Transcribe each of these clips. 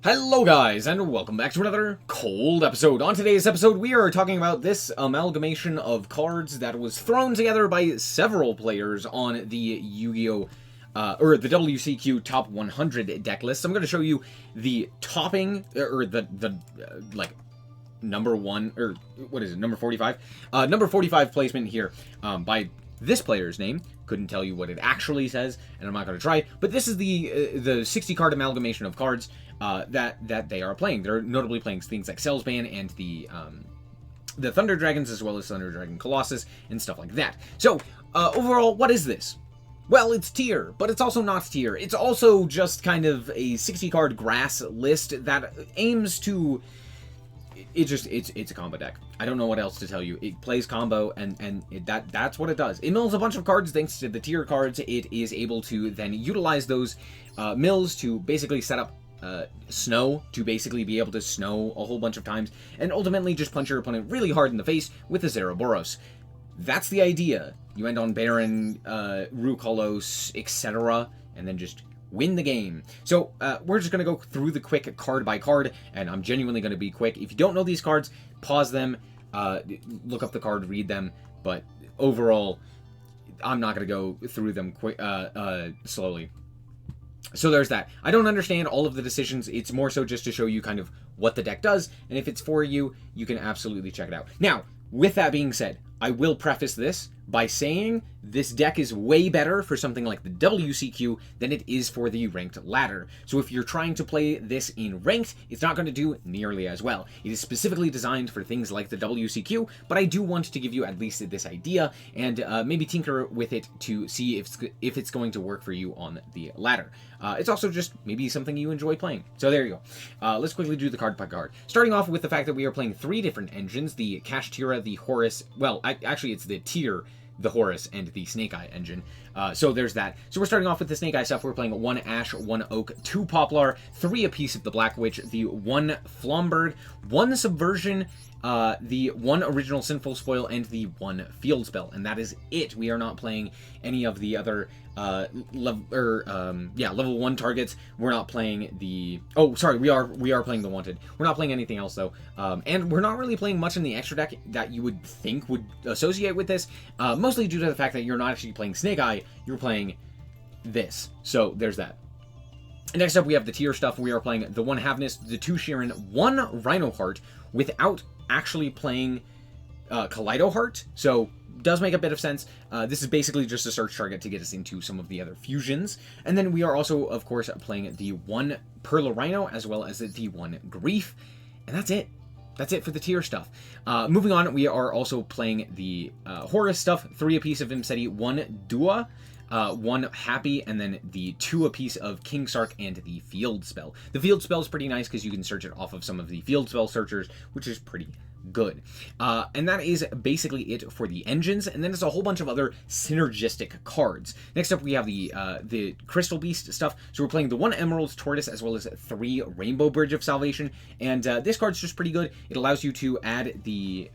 Hello guys, and welcome back to another cold episode. On today's episode, we are talking about this amalgamation of cards that was thrown together by several players on the Yu-Gi-Oh! Or the WCQ Top 100 deck list. I'm going to show you the topping, or the number one, or what is it, number 45? Number 45 placement here by this player's name. Couldn't tell you what it actually says, and I'm not going to try. But this is the 60 card amalgamation of cards that they are playing. They're notably playing things like Cellspan and the Thunder Dragons, as well as Thunder Dragon Colossus and stuff like that. So overall, what is this? Well, it's tier, but it's also not tier. It's also just kind of a 60 card grass list that aims to. It's a combo deck. I don't know what else to tell you. It plays combo, and that's what it does. It mills a bunch of cards thanks to the tier cards. It is able to then utilize those mills to basically set up snow, to basically be able to snow a whole bunch of times, and ultimately just punch your opponent really hard in the face with a Zeroboros. That's the idea. You end on Baron, Rukolos, etc., and then just win the game. So we're just going to go through the quick card by card, and I'm genuinely going to be quick. If you don't know these cards, pause them, look up the card, read them, but overall, I'm not going to go through them slowly. So there's that. I don't understand all of the decisions. It's more so just to show you kind of what the deck does, and if it's for you, you can absolutely check it out. Now, with that being said, I will preface this by saying this deck is way better for something like the WCQ than it is for the ranked ladder. So if you're trying to play this in ranked, it's not going to do nearly as well. It is specifically designed for things like the WCQ, but I do want to give you at least this idea and maybe tinker with it to see if it's going to work for you on the ladder. It's also just maybe something you enjoy playing. So there you go. Let's quickly do the card by card. Starting off with the fact that we are playing 3 different engines, the Kashtira, the Horus, well, actually it's the tier, the Horus, and the Snake Eye engine. So there's that. So we're starting off with the Snake Eye stuff. We're playing 1 Ash, 1 Oak, 2 Poplar, 3 apiece of the Black Witch, the 1 Flomberg, 1 Subversion, the 1 Original Sinful Spoil, and the 1 Field Spell. And that is it. We are not playing any of the other level 1 targets. We're not playing the... Oh, sorry, we are playing the Wanted. We're not playing anything else, though. And we're not really playing much in the extra deck that you would think would associate with this, mostly due to the fact that you're not actually playing Snake Eye, you're playing this. So there's that. Next up, we have the tier stuff. We are playing the 1 Havness, the 2 Sheeran, 1 Rhino Heart, without actually playing Kaleido Heart, so does make a bit of sense. This is basically just a search target to get us into some of the other fusions. And then we are also, of course, playing the 1 Perla Rhino, as well as the 1 Grief, and that's it. That's it for the tier stuff. Moving on, we are also playing the Horus stuff, 3 apiece of Imseti, 1 Dua, 1 Happy, and then the 2 apiece of King Sark and the Field Spell. The Field Spell is pretty nice because you can search it off of some of the Field Spell searchers, which is pretty good. And that is basically it for the engines, and then there's a whole bunch of other synergistic cards. Next up, we have the Crystal Beast stuff. So we're playing the 1 Emerald Tortoise, as well as 3 Rainbow Bridge of Salvation, and this card's just pretty good. It allows you to add the...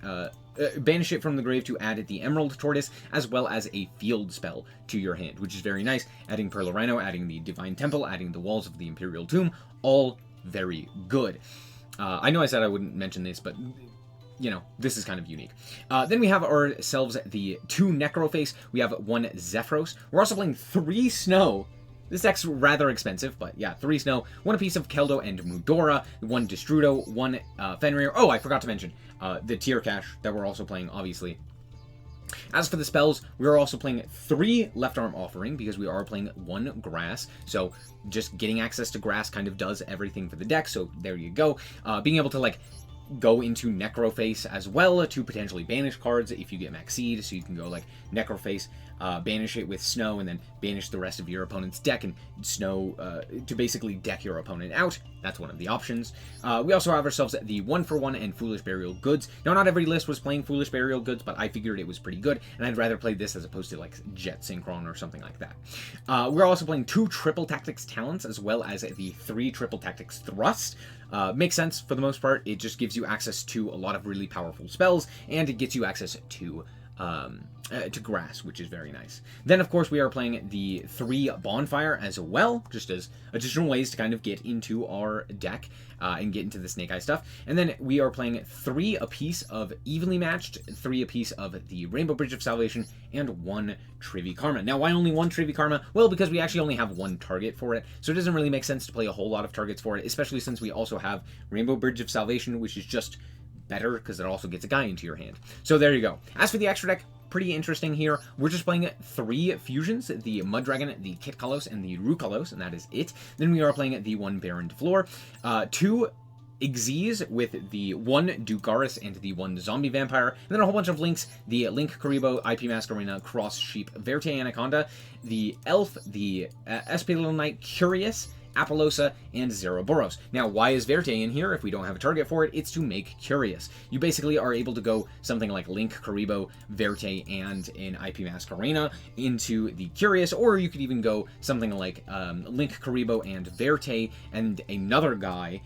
banish it from the grave to add the Emerald Tortoise, as well as a field spell to your hand, which is very nice. Adding Perla Rhino, adding the Divine Temple, adding the Walls of the Imperial Tomb, all very good. I know I said I wouldn't mention this, but... you know, this is kind of unique. Then we have ourselves the 2 Necroface. We have 1 Zephyros. We're also playing 3 Snow. This deck's rather expensive, but yeah, 3 Snow. 1 apiece of Keldo and Mudora. 1 Destrudo. 1 Fenrir. Oh, I forgot to mention the tier cache that we're also playing, obviously. As for the spells, we are also playing 3 Left Arm Offering, because we are playing 1 Grass. So just getting access to Grass kind of does everything for the deck, so there you go. Being able to, like, go into Necroface as well to potentially banish cards if you get Max Seed, so you can go like Necroface, banish it with Snow, and then banish the rest of your opponent's deck and Snow to basically deck your opponent out. That's one of the options. We also have ourselves the 1-for-1 and Foolish Burial Goods. Now, not every list was playing Foolish Burial Goods, but I figured it was pretty good, and I'd rather play this as opposed to like Jet Synchron or something like that. We're also playing 2 Triple Tactics Talents, as well as the 3 Triple Tactics Thrust. Makes sense for the most part. It just gives you access to a lot of really powerful spells, and it gets you access to to grass, which is very nice. Then, of course, we are playing the 3 bonfire as well, just as additional ways to kind of get into our deck and get into the Snake Eye stuff. And then we are playing 3 apiece of evenly matched, 3 apiece of the Rainbow Bridge of Salvation, and 1 Trivy Karma. Now, why only 1 Trivy Karma? Well, because we actually only have 1 target for it, so it doesn't really make sense to play a whole lot of targets for it, especially since we also have Rainbow Bridge of Salvation, which is just better because it also gets a guy into your hand. So there you go. As for the extra deck, pretty interesting here. We're just playing 3 fusions, the Mud Dragon, the Kit Kalos, and the Rukalos, and that is it. Then we are playing the 1 Baron Floor, 2 Xyz with the 1 Dugaris and the 1 Zombie Vampire, and then a whole bunch of links, the Link Karibo, IP Masquerena, Cross Sheep, Verte Anaconda, the Elf, the SP Little Knight, Curious, Apollosa, and Zeroboros. Now, why is Verte in here if we don't have a target for it? It's to make Curious. You basically are able to go something like Link, Karibo, Verte, and an IP Masquerena into the Curious, or you could even go something like Link, Karibo, and Verte, and another guy,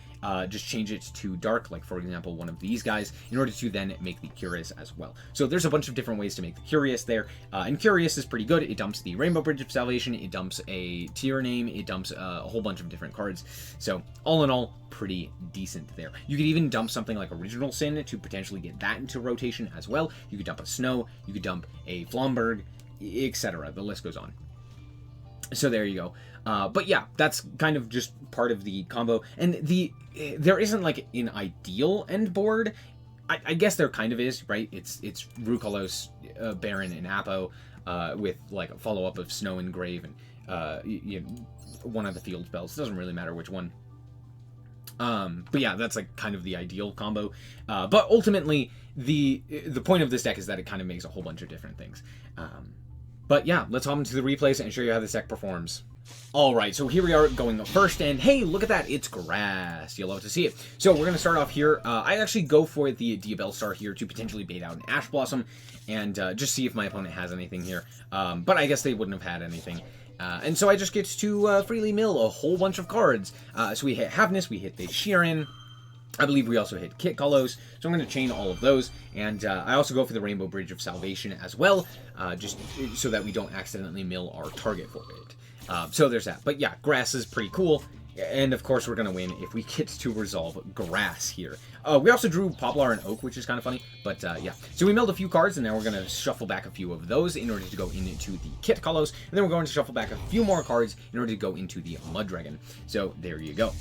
just change it to Dark, like for example one of these guys, in order to then make the Curious as well. So there's a bunch of different ways to make the Curious there, and Curious is pretty good. It dumps the Rainbow Bridge of Salvation, it dumps a tier name, it dumps a whole bunch of different cards. So all in all, pretty decent there. You could even dump something like Original Sin to potentially get that into rotation as well. You could dump a Snow, you could dump a Flomberg, etc. The list goes on. So there you go. But yeah, that's kind of just part of the combo. And there isn't like an ideal end board. I guess there kind of is, right? It's Rukalos, Baron, and Apo with like a follow-up of Snow and Grave and one of the field spells. It doesn't really matter which one. But yeah, that's like kind of the ideal combo. But ultimately, the point of this deck is that it kind of makes a whole bunch of different things. But yeah, let's hop into the replays and show you how this deck performs. Alright, so here we are going first, and hey, look at that, it's grass. You'll love to see it. So we're going to start off here. I actually go for the Diabell Star here to potentially bait out an Ash Blossom, and just see if my opponent has anything here. But I guess they wouldn't have had anything. And so I just get to freely mill a whole bunch of cards. So we hit Havness, we hit the Sheeran, I believe we also hit Kit Kalos, so I'm going to chain all of those, and I also go for the Rainbow Bridge of Salvation as well, just so that we don't accidentally mill our target for it. So there's that. But yeah, grass is pretty cool, and of course we're going to win if we get to resolve grass here. We also drew Poplar and Oak, which is kind of funny, but yeah. So we milled a few cards, and now we're going to shuffle back a few of those in order to go into the Kit Kalos, and then we're going to shuffle back a few more cards in order to go into the Mud Dragon. So there you go.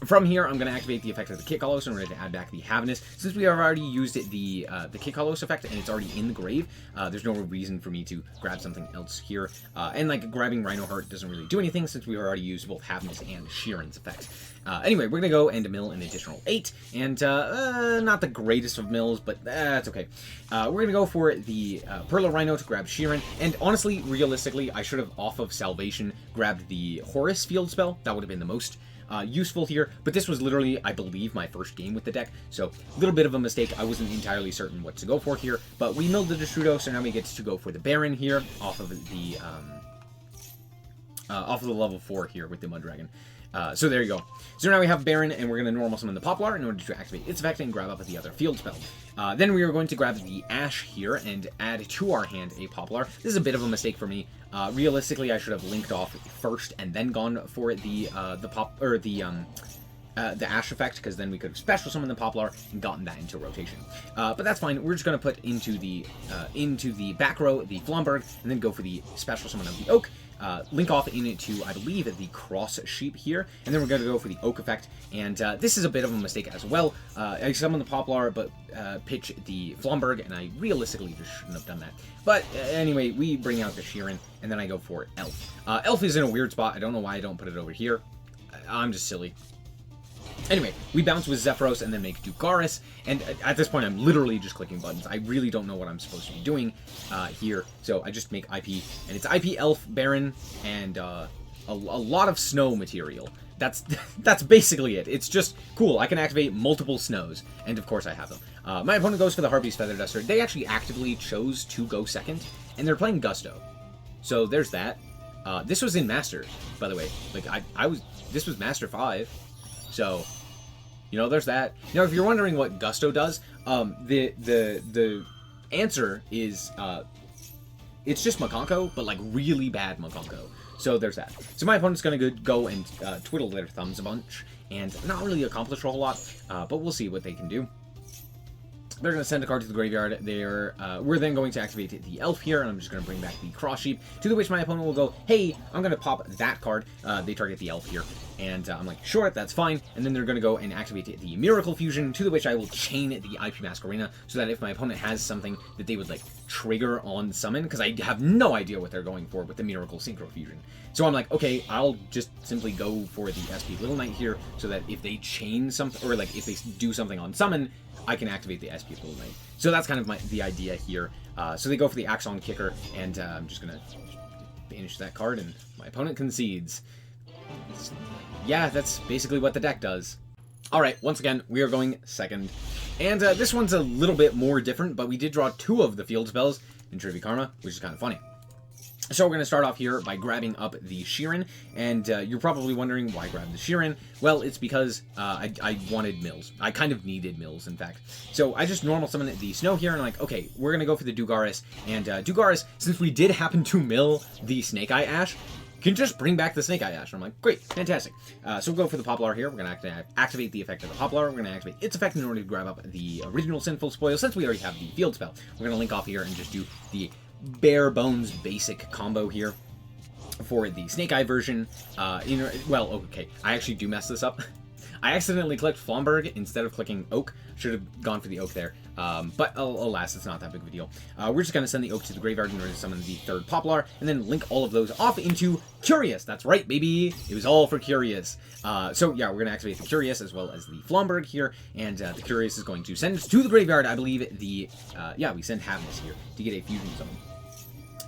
From here, I'm going to activate the effect of the Kit Kalos in order to add back the Havness. Since we have already used the Kit Kalos effect and it's already in the grave, there's no reason for me to grab something else here. And like grabbing Rhino Heart doesn't really do anything since we already used both Havness and Sheeran's effect. Anyway, we're going to go and mill an additional 8, and not the greatest of mills, but that's okay. We're going to go for the Perla Rhino to grab Sheeran, and honestly, realistically, I should have off of Salvation grabbed the Horus field spell. That would have been the most useful here, but this was literally, I believe, my first game with the deck, so a little bit of a mistake. I wasn't entirely certain what to go for here, but we milled the Destrudo, so now we get to go for the Baron here off of the level 4 here with the Mud Dragon. So there you go. So now we have Baron, and we're going to normal summon the Poplar in order to activate its effect and grab up the other field spell. Then we are going to grab the Ash here and add to our hand a Poplar. This is a bit of a mistake for me. Realistically, I should have linked off first and then gone for the Ash effect, because then we could have special summoned the Poplar and gotten that into rotation. But that's fine. We're just going to put into the back row the Flomberg, and then go for the special summon of the Oak. Link off into, I believe, the Cross Sheep here, and then we're going to go for the Oak effect, and this is a bit of a mistake as well. I summon the Poplar, but pitch the Flomberg, and I realistically just shouldn't have done that. But anyway, we bring out the Sheeran, and then I go for Elf. Elf is in a weird spot. I don't know why I don't put it over here. I'm just silly. Anyway, we bounce with Zephyros and then make Dugaris, and at this point I'm literally just clicking buttons. I really don't know what I'm supposed to be doing here, so I just make IP, and it's IP Elf, Baron, and a lot of snow material. That's basically it. It's just cool. I can activate multiple snows, and of course I have them. My opponent goes for the Harpy's Feather Duster. They actually actively chose to go second, and they're playing Gusto. So there's that. This was in Masters, by the way. Like this was Master 5. So, you know, there's that. Now, if you're wondering what Gusto does, the answer is, it's just Makonko, but like really bad Makonko. So there's that. So my opponent's going to go and twiddle their thumbs a bunch, and not really accomplish a whole lot, but we'll see what they can do. They're going to send a card to the graveyard. We're then going to activate the elf here, and I'm just going to bring back the cross sheep, to the which my opponent will go, hey, I'm going to pop that card. They target the elf here, and I'm like, sure, that's fine. And then they're going to go and activate the Miracle Fusion, to the which I will chain the IP Masquerena, so that if my opponent has something that they would like trigger on summon, because I have no idea what they're going for with the Miracle Synchro Fusion. So I'm like, okay, I'll just simply go for the SP Little Knight here, so that if they chain something, or like if they do something on summon, I can activate the SP Little Knight. So that's kind of the idea here. So they go for the Axon Kicker, and I'm just going to banish that card, and my opponent concedes. Yeah, that's basically what the deck does. Alright, once again, we are going second. And this one's a little bit more different, but we did draw 2 of the field spells in Trivia Karma, which is kind of funny. So we're going to start off here by grabbing up the Sheeran, and you're probably wondering why grab the Sheeran. Well, it's because I wanted mills. I kind of needed mills, in fact. So I just normal summon the Snow here, and I'm like, okay, we're going to go for the Dugaris, and Dugaris, since we did happen to mill the Snake Eye Ash, can just bring back the Snake Eye Ash. And I'm like, great, fantastic. So we'll go for the Poplar here. We're going to activate the effect of the Poplar. We're going to activate its effect in order to grab up the original Sinful Spoil, since we already have the field spell. We're going to link off here and just do the bare bones basic combo here for the Snake Eye version. Well, okay, I actually do mess this up. I accidentally clicked Flomberg instead of clicking Oak. Should have gone for the Oak there. But alas, it's not that big of a deal. We're just going to send the Oak to the graveyard in order to summon the 3rd Poplar, and then link all of those off into Curious. That's right, baby. It was all for Curious. So yeah, we're going to activate the Curious as well as the Flomberg here, and the Curious is going to send to the graveyard, I believe, the... yeah, we send Havness here to get a fusion summon.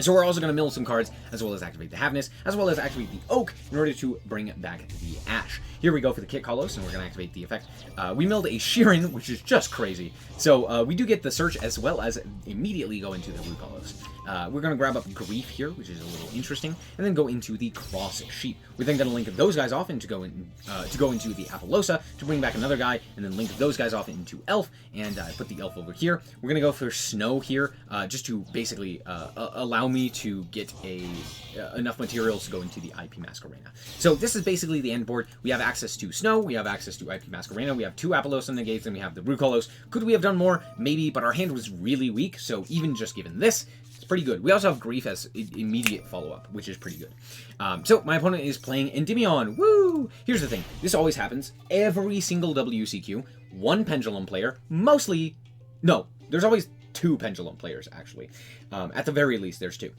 So we're also going to mill some cards, as well as activate the Havness, as well as activate the Oak, in order to bring back the Ash. Here we go for the Kit Kalos, and we're going to activate the effect. We milled a Sheeran, which is just crazy. So we do get the Search, as well as immediately go into the Blue Kalos. We're going to grab up Grief here, which is a little interesting, and then go into the Cross Sheep. We're then going to link those guys off and to go into the Apollosa to bring back another guy, and then link those guys off into Elf, and put the Elf over here. We're going to go for Snow here, just to basically allow me to get enough materials to go into the IP Masquerena. So this is basically the end board. We have access to Snow, we have access to IP Masquerena, we have 2 Apollosa negates, and we have the Brucolos. Could we have done more? Maybe, but our hand was really weak, so even just given this, it's pretty good. We also have Grief as immediate follow-up, which is pretty good. So my opponent is playing Endymion. Woo! Here's the thing. This always happens. Every single WCQ, 1 Pendulum player, mostly... No, there's always 2 Pendulum players, actually. At the very least, there's 2.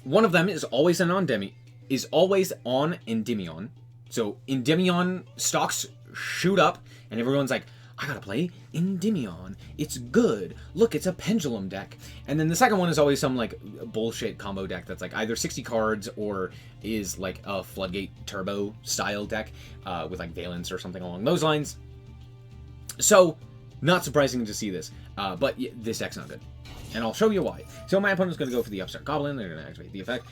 One of them is always on Endymion. So Endymion stocks shoot up, and everyone's like, I gotta play Endymion. It's good. Look, it's a Pendulum deck. And then the second one is always some, like, bullshit combo deck that's, like, either 60 cards or is, like, a Floodgate Turbo style deck with, like, Valence or something along those lines. So, not surprising to see this. But this deck's not good. And I'll show you why. So my opponent's going to go for the Upstart Goblin. They're going to activate the effect.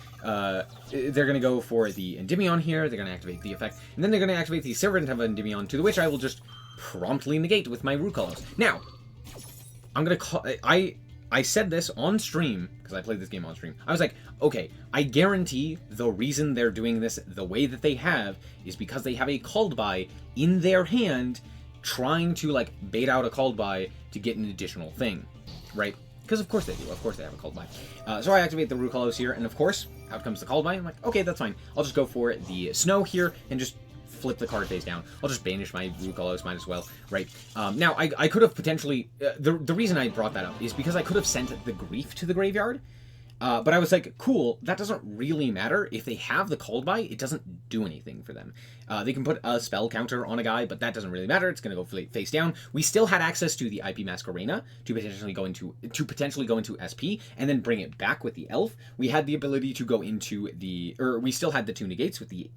They're going to go for the Endymion here. They're going to activate the effect. And then they're going to activate the Servant of Endymion, to the which I will just promptly negate with my Rucolos. Now, I'm going to call... I said this on stream, because I played this game on stream. I was like, okay, I guarantee the reason they're doing this the way that they have is because they have a Called By in their hand trying to, like, bait out a Called By to get an additional thing, right? Because of course they do. Of course they have a Called By. So I activate the Rucolos here, and of course, out comes the Called By. I'm like, okay, that's fine. I'll just go for the Snow here and just flip the card face down. I'll just banish my Rucolos, might as well, right? Now, I could have potentially... the reason I brought that up is because I could have sent the Grief to the graveyard, but I was like, cool, that doesn't really matter. If they have the Called By, it doesn't do anything for them. They can put a spell counter on a guy, but that doesn't really matter. It's going to go face down. We still had access to the IP Masquerena to potentially go into SP and then bring it back with the Elf. We had the ability to go into the... we still had the 2 negates with the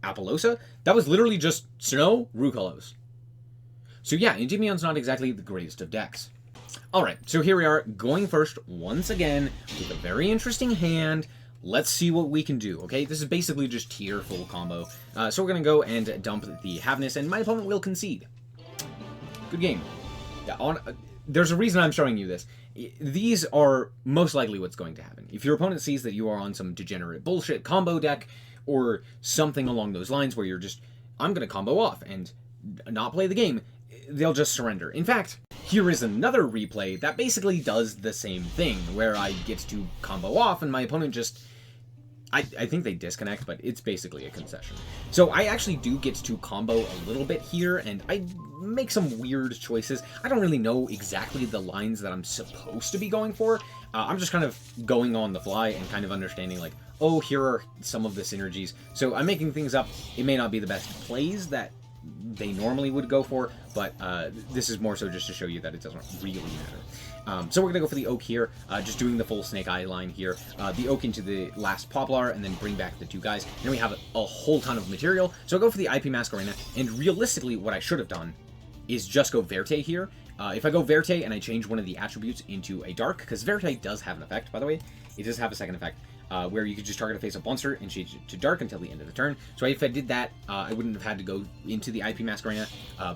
Apollosa. That was literally just Snow, Rucolos. So yeah, Endymion's not exactly the greatest of decks. Alright, so here we are, going first once again with a very interesting hand. Let's see what we can do, okay? This is basically just tier full combo. So we're going to go and dump the Havness, and my opponent will concede. Good game. Yeah, there's a reason I'm showing you this. these are most likely what's going to happen. If your opponent sees that you are on some degenerate bullshit combo deck, or something along those lines where you're just, I'm going to combo off and not play the game, they'll just surrender. In fact, here is another replay that basically does the same thing, where I get to combo off and my opponent just... I think they disconnect, but it's basically a concession. So I actually do get to combo a little bit here, and I make some weird choices. I don't really know exactly the lines that I'm supposed to be going for. I'm just kind of going on the fly and kind of understanding, like, oh, here are some of the synergies. So I'm making things up. It may not be the best plays that they normally would go for, but this is more so just to show you that it doesn't really matter. So we're going to go for the Oak here, just doing the full Snake Eye line here, the Oak into the last Poplar, and then bring back the two guys. And then we have a whole ton of material, so I'll go for the IP Masquerena, and realistically what I should have done is just go Verte here. If I go Verte and I change one of the attributes into a Dark, because Verte does have an effect, by the way, it does have a second effect, where you could just target a face-up monster and change it to Dark until the end of the turn. So if I did that, I wouldn't have had to go into the IP Masquerena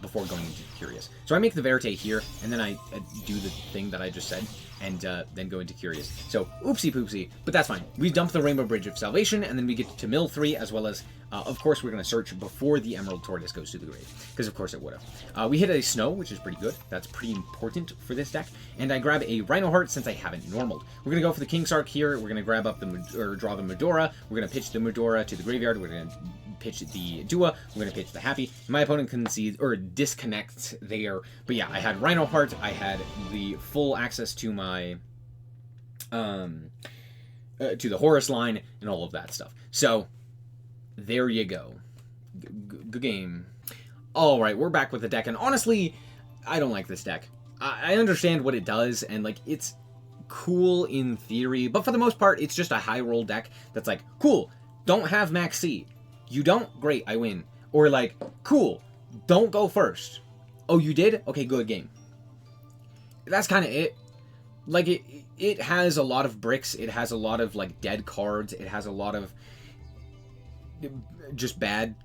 before going into Curious. So I make the Verte here, and then I do the thing that I just said, and then go into Curious. So, oopsie poopsie, but that's fine. We dump the Rainbow Bridge of Salvation, and then we get to mill 3, as well as, of course, we're going to search before the Emerald Tortoise goes to the grave, because of course it would have. We hit a Snow, which is pretty good. That's pretty important for this deck, and I grab a Rhino Heart since I haven't normaled. We're going to go for the King Sark here. We're going to grab up draw the Medora. We're going to pitch the Medora to the graveyard. We're going to pitch the Dua. We're going to pitch the Happy. My opponent concedes or disconnects there. But yeah, I had Rhino Heart. I had the full access to my to the Horus line and all of that stuff. So there you go. Good game. All right, we're back with the deck, and honestly, I don't like this deck. I understand what it does, and like it's cool in theory, but for the most part, it's just a high roll deck that's like, cool, don't have Max C. You don't? Great, I win. Or like, cool, don't go first. Oh, you did? Okay, good game. That's kind of it. Like, it has a lot of bricks. It has a lot of, like, dead cards. It has a lot of just bad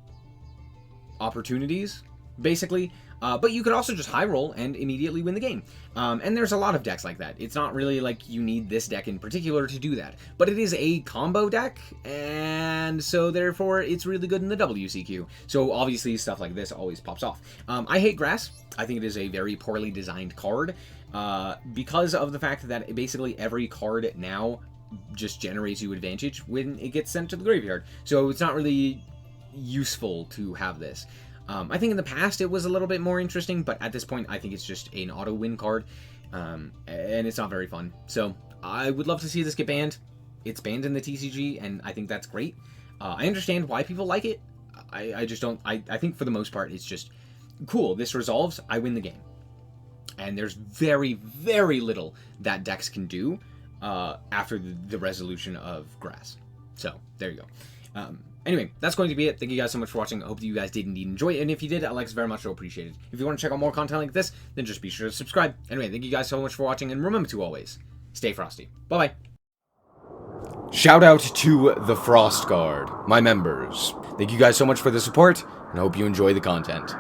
opportunities, basically. But you could also just high roll and immediately win the game. And there's a lot of decks like that. It's not really like you need this deck in particular to do that. But it is a combo deck, and so therefore it's really good in the WCQ. So obviously stuff like this always pops off. I hate Grass. I think it is a very poorly designed card because of the fact that basically every card now just generates you advantage when it gets sent to the graveyard. So it's not really useful to have this. I think in the past it was a little bit more interesting, but at this point I think it's just an auto-win card, and it's not very fun. So I would love to see this get banned. It's banned in the TCG, and I think that's great. I understand why people like it. I just don't. I think for the most part it's just cool. This resolves, I win the game. And there's very, very little that decks can do after the resolution of Grass. So there you go. Anyway, that's going to be it. Thank you guys so much for watching. I hope that you guys did indeed enjoy it. And if you did, I'd like very much so appreciate it. If you want to check out more content like this, then just be sure to subscribe. Anyway, thank you guys so much for watching. And remember to always stay frosty. Bye-bye. Shout out to the Frost Guard, my members. Thank you guys so much for the support, and I hope you enjoy the content.